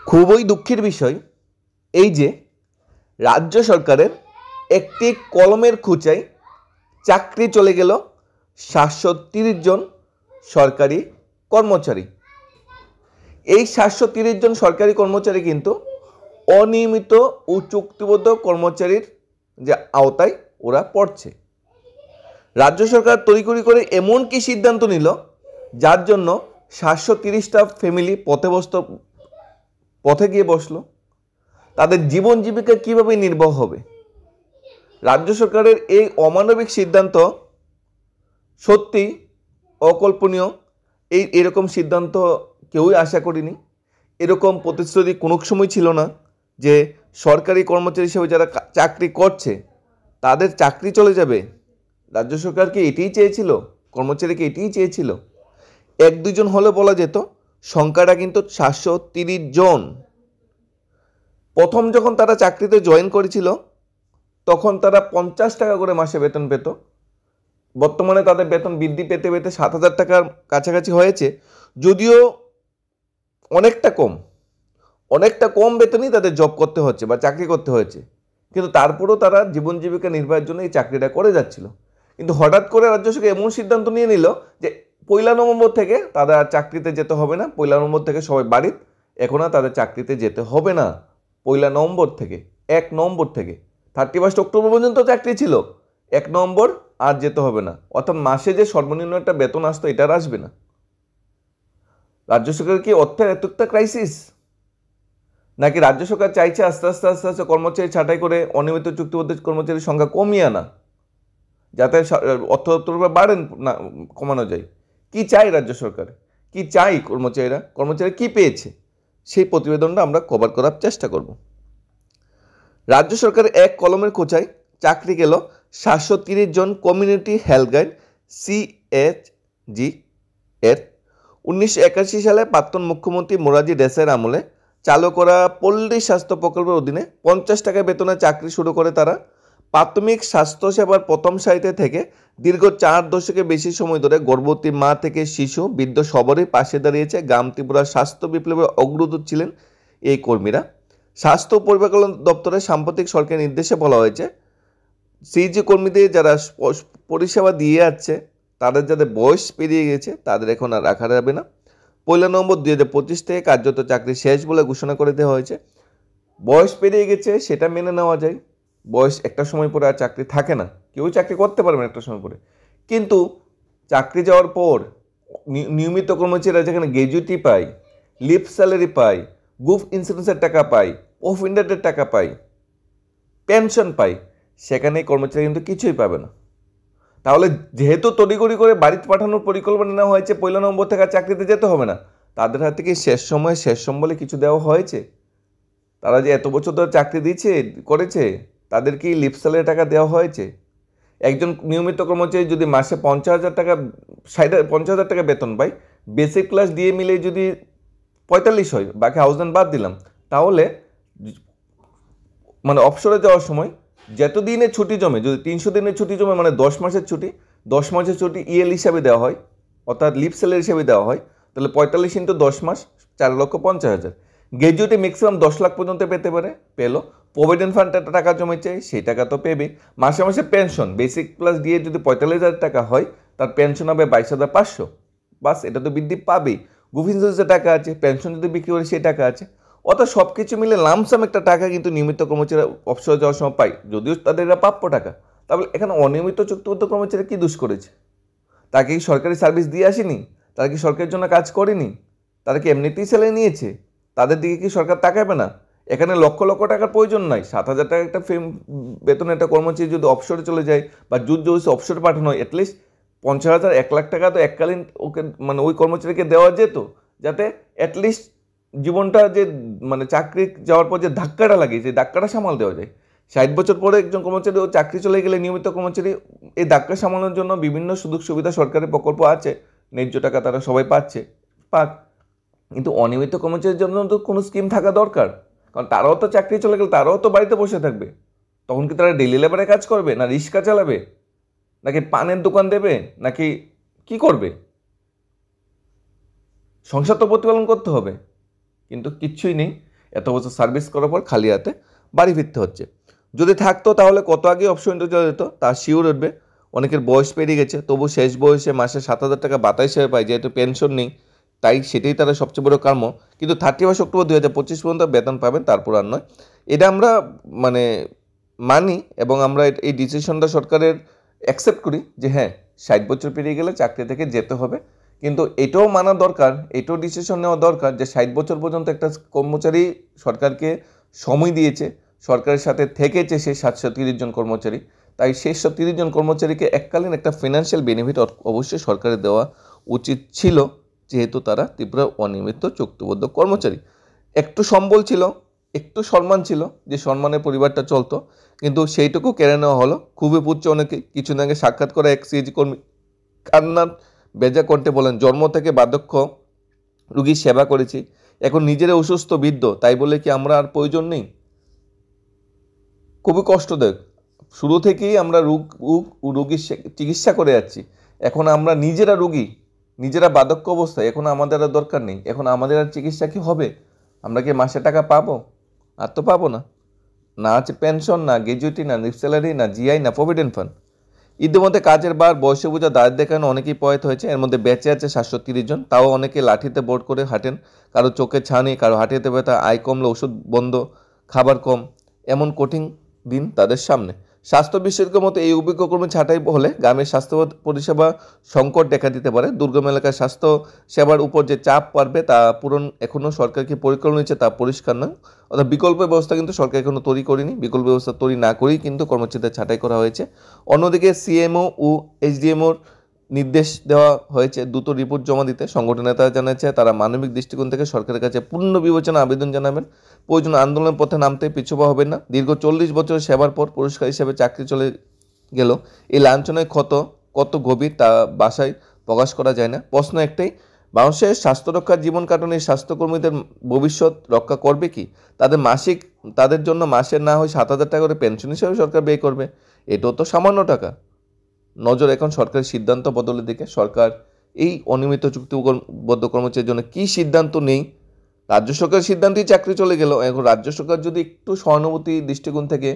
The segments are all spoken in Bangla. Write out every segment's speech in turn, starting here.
খুবই দুঃখের বিষয় এই যে রাজ্য সরকারের একটি কলমের খোঁচায় চাকরি চলে গেল ৭৩০ জন সরকারি কর্মচারী। এই ৭৩০ জন সরকারি কর্মচারী কিন্তু অনিয়মিত ও চুক্তিবদ্ধ কর্মচারীর যে আওতায় ওরা পড়ছে। রাজ্য সরকার তড়িঘড়ি করে এমন কি সিদ্ধান্ত নিল যার জন্য ৭৩০টা ফ্যামিলি পথে গিয়ে বসলো। তাদের জীবন জীবিকা কীভাবে নির্বাহ হবে? রাজ্য সরকারের এই অমানবিক সিদ্ধান্ত সত্যি অকল্পনীয়। এরকম সিদ্ধান্ত কেউই আশা করিনি। এরকম প্রতিশ্রুতি কোনো সময় ছিল না যে সরকারি কর্মচারী হিসেবে যারা চাকরি করছে তাদের চাকরি চলে যাবে। রাজ্য সরকার কি এটাই চেয়েছিল? কর্মচারীকে এটাই চেয়েছিল? ১-২ জন হলে বলা যেত, সংখ্যাটা কিন্তু ৭৩০ জন। প্রথম যখন তারা চাকরিতে জয়েন করেছিল তখন তারা ৫০ টাকা করে মাসে বেতন পেত। বর্তমানে তাদের বেতন বৃদ্ধি পেতে পেতে ৭,০০০ টাকার কাছাকাছি হয়েছে, যদিও অনেকটা কম বেতনই তাদের জব করতে হচ্ছে বা চাকরি করতে হয়েছে, কিন্তু তারপরেও তারা জীবন জীবিকা নির্বাহের জন্য এই চাকরিটা করে যাচ্ছিল। কিন্তু হঠাৎ করে রাজ্য সরকার এমন সিদ্ধান্ত নিয়ে নিল যে ১ নভেম্বর থেকে তাদের আর চাকরিতে যেতে হবে না। ১ নভেম্বর থেকে সবাই বাড়ির, এখন আর তাদের চাকরিতে যেতে হবে না। ১ নভেম্বর থেকে ১ নভেম্বর থেকে 31 অক্টোবর পর্যন্ত চাকরি ছিল, ১ নভেম্বর আর যেতে হবে না। অর্থাৎ মাসে যে সর্বনিম্ন একটা বেতন আসতো এটা আর আসবে না। রাজ্য সরকার কি অর্থের এতটা ক্রাইসিস, নাকি রাজ্য সরকার চাইছে আস্তে আস্তে কর্মচারী ছাঁটাই করে অনিয়মিত চুক্তিবদ্ধ কর্মচারীর সংখ্যা কমিয়ে আনা, যাতে অর্থ বাড়েন না কমানো যায়? কি চাই রাজ্য সরকার? কি চাই কর্মচারী কি পেয়েছে? সেই প্রতিবেদনটা আমরা কভার করার চেষ্টা করব। রাজ্য সরকারের এক কলমের খোঁচায় চাকরি গেল ৭৩০ জন কমিউনিটি হেলথ গাইড CHG এর। ১৯৮১ সালে প্রাক্তন মুখ্যমন্ত্রী মোরারজি দেসাইয়ের আমলে চালু করা পল্লী স্বাস্থ্য প্রকল্পের অধীনে ৫০ টাকা বেতনে চাকরি শুরু করে তারা। প্রাথমিক স্বাস্থ্যসেবার প্রথম সারিতে থেকে দীর্ঘ ৪ দশকের বেশি সময় ধরে গর্ভবতী মা থেকে শিশু বৃদ্ধ সবারই পাশে দাঁড়িয়েছে। গ্রাম ত্রিপুরার স্বাস্থ্য বিপ্লবের অগ্রদূত ছিলেন এই কর্মীরা। স্বাস্থ্য পরিকল্পনা দপ্তরের সাম্প্রতিক সরকারি নির্দেশে বলা হয়েছে, সিজি কর্মীদের যারা পরিষেবা দিয়ে যাচ্ছে তাদের যাদের বয়স পেরিয়ে গেছে তাদের এখন আর রাখা যাবে না। ১ নভেম্বর ২০২৫ থেকে কার্যত চাকরি শেষ বলে ঘোষণা করে দেওয়া হয়েছে। বয়স পেরিয়ে গেছে সেটা মেনে নেওয়া যায়, বয়স একটা সময় পরে আর চাকরি থাকে না, কেউ চাকরি করতে পারবে না একটা সময় পরে। কিন্তু চাকরি যাওয়ার পর নিয়মিত কর্মচারীরা যেখানে গ্র্যাজুইটি পায়, লিভ স্যালারি পায়, গ্রুপ ইন্স্যুরেন্সের টাকা পায়, অফ ইন্ডারের টাকা পায়, পেনশন পায়, সেখানে কর্মচারী কিন্তু কিছুই পাবে না। তাহলে যেহেতু তড়িঘড়ি করে বাড়িতে পাঠানোর পরিকল্পনা নেওয়া হয়েছে, ১ নভেম্বর থেকে চাকরিতে যেতে হবে না, তাদের হাতে কি শেষ সম্বলে কিছু দেওয়া হয়েছে? তারা যে এত বছর ধরে চাকরি করেছে তাদের কি লিভ স্যালারি টাকা দেওয়া হয়েছে? একজন নিয়মিত কর্মচারী যদি মাসে ৫০,০০০ টাকা ৫০,০০০ টাকা বেতন পায়, বেসিক ক্লাস দিয়ে মিলে যদি ৪৫ হয়, বাকি হাউসডেন্ট বাদ দিলাম, তাহলে মানে অবসরে যাওয়ার সময় যত দিনের ছুটি জমে, যদি ৩০০ দিনের ছুটি জমে মানে ১০ মাসের ছুটি ইএল হিসাবে দেওয়া হয়, অর্থাৎ লিভ স্যালারি হিসাবে দেওয়া হয়, তাহলে ৪৫ ইন্টু ১০ মাস ৪,৫০,০০০। গ্র্যাজুয়েটে ম্যাক্সিমাম ১০ লাখ পর্যন্ত পেতে পারে, পেলো। প্রভিডেন্ট ফান্ড টাকা জমেছে, সেই টাকা তো পেবে। মাসে মাসে পেনশন বেসিক প্লাস দিয়ে যদি ৪৫,০০০ টাকা হয়, তার পেনশন হবে ২২,৫০০। বাস, এটা তো বৃদ্ধি পাবেই। গ্রুপ ইন্স্যুরেন্সের টাকা আছে, পেনশন যদি বিক্রি করে সেই টাকা আছে, অর্থাৎ সব কিছু মিলে লামসাম একটা টাকা কিন্তু নিয়মিত কর্মচারী অবসরে যাওয়ার সময় পায়, যদিও তাদের এটা প্রাপ্য টাকা। তাহলে এখানে অনিয়মিত চুক্তিবদ্ধ কর্মচারী কি দোষ করেছে? তাকে কি সরকারি সার্ভিস দিয়ে আসেনি? তারা কি সরকারের জন্য কাজ করেনি? তারা কি এমনিতেই স্যালারি নিয়েছে? তাদের দিকে কি সরকার তাকাবে না? এখানে লক্ষ লক্ষ টাকার প্রয়োজন নাই। ৭,০০০ টাকা একটা বেতন একটা কর্মচারী যদি অবসরে চলে যায় বা অবসরে পাঠানো হয়, অ্যাটলিস্ট ৫০,০০০ ১ লাখ টাকা তো এককালীন ওকে মানে ওই কর্মচারীকে দেওয়া যেত, যাতে অ্যাটলিস্ট জীবনটা যে মানে চাকরি যাওয়ার পর যে ধাক্কাটা লাগে, যে ধাক্কাটা সামাল দেওয়া যায়। ৬০ বছর পরে একজন কর্মচারী ও চাকরি চলে গেলে নিয়মিত কর্মচারী এই ধাক্কা সামানোর জন্য বিভিন্ন সুযোগ সুবিধা সরকারের প্রকল্প আছে, ন্যায্য টাকা তারা সবাই পাক। কিন্তু অনিয়মিত কর্মচারীর জন্য তো কোনো স্কিম থাকা দরকার, কারণ তারাও তো চাকরি চলে গেলে তারাও তো বাড়িতে বসে থাকবে। তখন কি তারা ডেইলি লেবারে কাজ করবে, না রিক্সা চালাবে, নাকি পানের দোকান দেবে, নাকি কি করবে? সংসার তো প্রতিপালন করতে হবে, কিন্তু কিচ্ছুই নেই। এত বছর সার্ভিস করার পর খালি হাতে বাড়ি ফিরতে হচ্ছে। যদি থাকতো তাহলে কত আগে অপশন চলে যেত, তা শিওর উঠবে। অনেকের বয়স পেরিয়ে গেছে, তবু শেষ বয়সে মাসে 7,000 টাকা ভাতা হিসেবে পায়, যেহেতু পেনশন নেই তাই সেটাই তারা সবচেয়ে বড় কাম্য। কিন্তু 31 অক্টোবর 2025 পর্যন্ত বেতন পাবেন, তারপর আর নয়। এটা আমরা মানে মানি এবং আমরা এই ডিসিশনটা সরকারের অ্যাকসেপ্ট করি যে হ্যাঁ 60 বছর পেরিয়ে গেলে চাকরি থেকে যেতে হবে। কিন্তু এটাও মানা দরকার, এটাও ডিসিশন নেওয়া দরকার যে 60 বছর পর্যন্ত একটা কর্মচারী সরকারকে সময় দিয়েছে, সরকারের সাথে থেকেছে সে 730 জন কর্মচারী, তাই সেই 30 জন কর্মচারীকে এককালীন একটা ফিনান্সিয়াল বেনিফিট অবশ্যই সরকারের দেওয়া উচিত ছিল, যেহেতু তারা তীব্র অনিয়মিত চুক্তিবদ্ধ কর্মচারী। একটু সম্বল ছিল, একটু সম্মান ছিল, যে সম্মানে পরিবারটা চলতো, কিন্তু সেইটুকু কেড়ে নেওয়া হলো। খুবই পুচ্ছ অনেকে। কিছুদিন আগে সাক্ষাৎ করা এক সিএজি কর্মী কান্নার বেজা কণ্ঠে বলেন, জন্ম থেকে বার্ধক্য রুগীর সেবা করেছি, এখন নিজেরা অসুস্থ বৃদ্ধ, তাই বলে কি আমরা আর প্রয়োজন নেই? খুবই কষ্টদায়ক। শুরু থেকেই আমরা রোগীর চিকিৎসা করে যাচ্ছি, এখন আমরা নিজেরা রোগী, নিজেরা বার্ধক্য অবস্থায়, এখন আমাদের আর দরকার নেই, এখন আমাদের আর চিকিৎসা কি হবে? আমরা কি মাসে টাকা পাবো? আর তো পাবো না। না আছে পেনশন, না গ্র্যাজুইটি, না লিভ স্যালারি, না জিআই, না প্রভিডেন্ট ফান্ড। ইতিমধ্যে কাজের বার, বয়সে বোঝা, দাঁড় দেখানো অনেকেই প্রয়াত হয়েছে। এর মধ্যে বেঁচে আছে 730 জন, তাও অনেকে লাঠিতে বোর্ড করে হাঁটেন। কারো চোখে ছানি, কারো হাঁটিতে ব্যথা, আয় কমলে ওষুধ বন্ধ, খাবার কম, এমন কঠিন দিন তাদের সামনে। স্বাস্থ্য বিশেষজ্ঞের মতো এই অভিজ্ঞ কর্মী ছাঁটাই হলে গ্রামের স্বাস্থ্য পরিষেবা সংকট দেখা দিতে পারে। দুর্গম এলাকার স্বাস্থ্য সেবার উপর যে চাপ পারবে তা পূরণ এখনও সরকার কি পরিকল্পনা নিচ্ছে তা পরিষ্কার নয়। অর্থাৎ বিকল্প ব্যবস্থা কিন্তু সরকার এখনও তৈরি করেনি। বিকল্প ব্যবস্থা তৈরি না করেই কিন্তু কর্মচারীদের ছাঁটাই করা হয়েছে। অন্যদিকে সিএমও ও এইচডিএমওর নির্দেশ দেওয়া হয়েছে দ্রুত রিপোর্ট জমা দিতে। সংগঠন নেতারা জানাচ্ছে তারা মানবিক দৃষ্টিকোণ থেকে সরকারের কাছে পূর্ণ বিবেচনা আবেদন জানাবেন। প্রয়োজন আন্দোলনের পথে নামতে পিছুপা হবেন না। দীর্ঘ 40 বছরের সেবার পর পুরস্কার হিসেবে চাকরি চলে গেল, এই লাঞ্ছনের ক্ষত কত গভীর তা বাসায় প্রকাশ করা যায় না। প্রশ্ন একটাই, মানুষের স্বাস্থ্য রক্ষার জীবন কাটানো এই স্বাস্থ্যকর্মীদের ভবিষ্যৎ রক্ষা করবে কি? তাদের জন্য মাসের না হয় 7,000 টাকা করে পেনশন হিসেবে সরকার ব্যয় করবে, এটাও তো সামান্য টাকা। নজর এখন সরকারের সিদ্ধান্ত বদলের দিকে। সরকার এই অনিয়মিত চুক্তিবদ্ধ কর্মচারীর জন্য কী সিদ্ধান্ত নেই? রাজ্য সরকারের সিদ্ধান্তেই চাকরি চলে গেল। এখন রাজ্য সরকার যদি একটু সহানুভূতি দৃষ্টিকোণ থেকে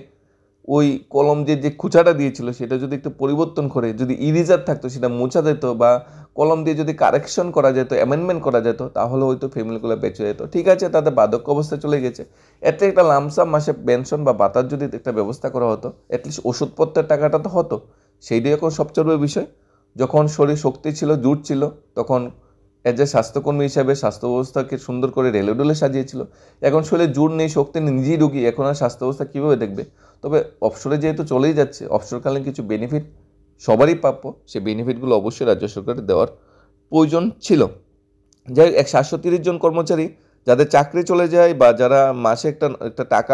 ওই কলম যে খুঁচাটা দিয়েছিল সেটা যদি একটু পরিবর্তন করে, যদি ইরেজার থাকতো সেটা মোছা যেত, বা কলম দিয়ে যদি কারেকশন করা যেত, অ্যামেন্ডমেন্ট করা যেত, তাহলে হয়তো ফ্যামিলিগুলো বেঁচে যেত। ঠিক আছে, তাদের বার্ধক্য অবস্থায় চলে গেছে, এতে একটা লামসাম মাসে পেনশন বা ভাতার যদি একটা ব্যবস্থা করা হতো, অ্যাটলিস্ট ওষুধপত্রের টাকাটা তো হতো। সেইটাই এখন সবচেয়ে বড় বিষয়। যখন শরীর শক্তি ছিল, জোর ছিল, তখন এজ এ স্বাস্থ্যকর্মী হিসাবে স্বাস্থ্য ব্যবস্থাকে সুন্দর করে রেলে ডোলে সাজিয়েছিল। এখন শরীরে জোর নেই, শক্তি নেই, নিজেই রোগী, এখন আর স্বাস্থ্য ব্যবস্থা কীভাবে দেখবে? তবে অবসরে যেহেতু চলেই যাচ্ছে, অবসরকালীন কিছু বেনিফিট সবারই প্রাপ্য, সেই বেনিফিটগুলো অবশ্যই রাজ্য সরকারের দেওয়ার প্রয়োজন ছিল। যাই হোক, 730 জন কর্মচারী যাদের চাকরি চলে যায়, বা যারা মাসে একটা টাকা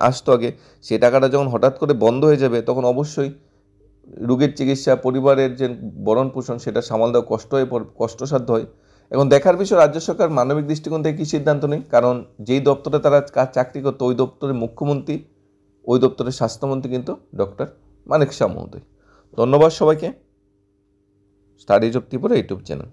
আসতো আগে, সেই টাকাটা যখন হঠাৎ করে বন্ধ হয়ে যাবে, তখন অবশ্যই রোগীর চিকিৎসা, পরিবারের যে ভরণ পোষণ, সেটা সামাল দেওয়া কষ্টসাধ্য হয়। এখন দেখার বিষয় রাজ্য সরকার মানবিক দৃষ্টিকোণ থেকে কী সিদ্ধান্ত নেই, কারণ যেই দপ্তরে তারা চাকরি করতো ওই দপ্তরের মুখ্যমন্ত্রী, ওই দপ্তরের স্বাস্থ্যমন্ত্রী কিন্তু ডক্টর মানেক শাহ মহোদয়। ধন্যবাদ সবাইকে। Studies of Tripura YouTube channel.